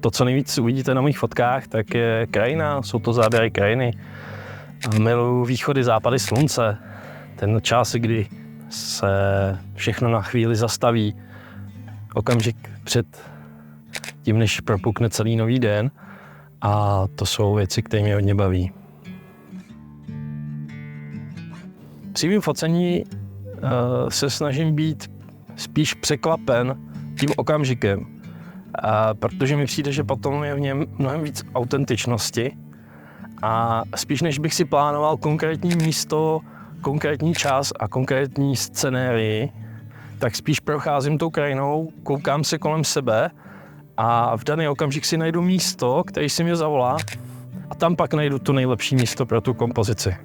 To, co nejvíc uvidíte na mých fotkách, tak je krajina, jsou to záběry krajiny. Miluji východy, západy slunce. Ten čas, kdy se všechno na chvíli zastaví. Okamžik před tím, než propukne celý nový den. A to jsou věci, které mě hodně baví. Při mým focení se snažím být spíš překvapen tím okamžikem, protože mi přijde, že potom je v něm mnohem víc autentičnosti a spíš než bych si plánoval konkrétní místo, konkrétní čas a konkrétní scenérii, tak spíš procházím tou krajinou, koukám se kolem sebe a v daný okamžik si najdu místo, který si mě zavolá a tam pak najdu to nejlepší místo pro tu kompozici.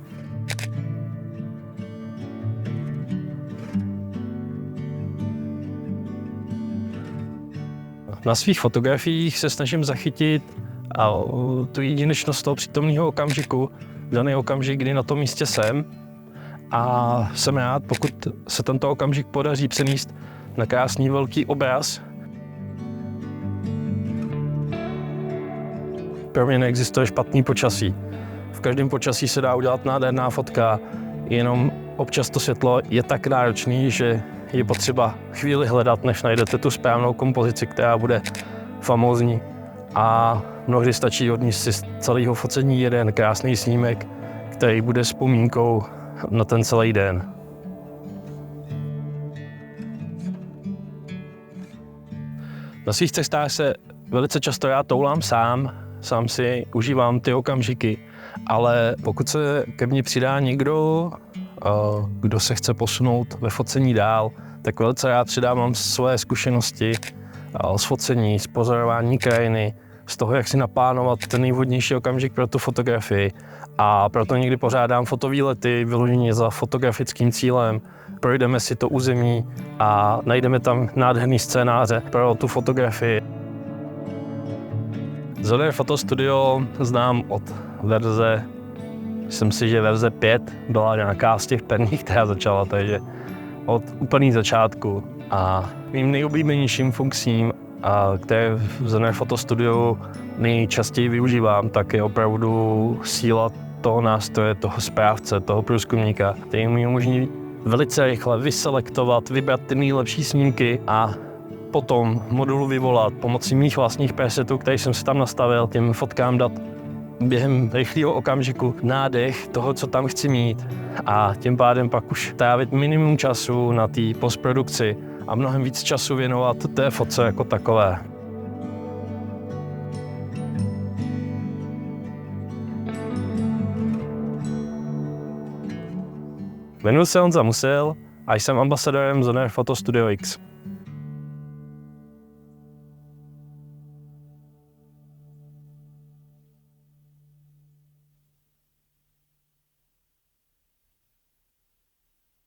Na svých fotografiích se snažím zachytit tu jedinečnost toho přítomného okamžiku, daný okamžik, kdy na tom místě jsem. A jsem rád, pokud se tento okamžik podaří přenést na krásný velký obraz. Pro mě neexistuje špatný počasí. V každém počasí se dá udělat nádherná fotka, jenom občas to světlo je tak náročný, že je potřeba chvíli hledat, než najdete tu správnou kompozici, která bude famózní. A mnohdy stačí odníst si z celého focení jeden krásný snímek, který bude vzpomínkou na ten celý den. Na svých cestách se velice často já toulám sám si užívám ty okamžiky, ale pokud se ke mně přidá někdo, kdo se chce posunout ve focení dál, tak velice rád přidávám svoje zkušenosti z focení, z pozorování krajiny, z toho, jak si naplánovat ten nejvhodnější okamžik pro tu fotografii. A proto někdy pořádám fotovýlety vyloženě za fotografickým cílem. Projdeme si to území a najdeme tam nádherný scénáře pro tu fotografii. Zonair Photo Studio znám od verze, myslím si, že verze 5 byla nějaká z těch prvních, která začala, takže od úplného začátku. A mým nejoblíbenějším funkcím, které v Zonair Photo Studio nejčastěji využívám, tak je opravdu síla toho nástroje, toho správce, toho průzkumníka, který mi umožní velice rychle vyselektovat, vybrat ty nejlepší snímky a potom modulu vyvolat pomocí mých vlastních presetů, který jsem si tam nastavil, těm fotkám dát během rychlého okamžiku nádech toho, co tam chci mít a tím pádem pak už trávit minimum času na té postprodukci a mnohem víc času věnovat té fotce jako takové. Jmenuji se Honza Musil a jsem ambasadorem Zonair Photo Studio X.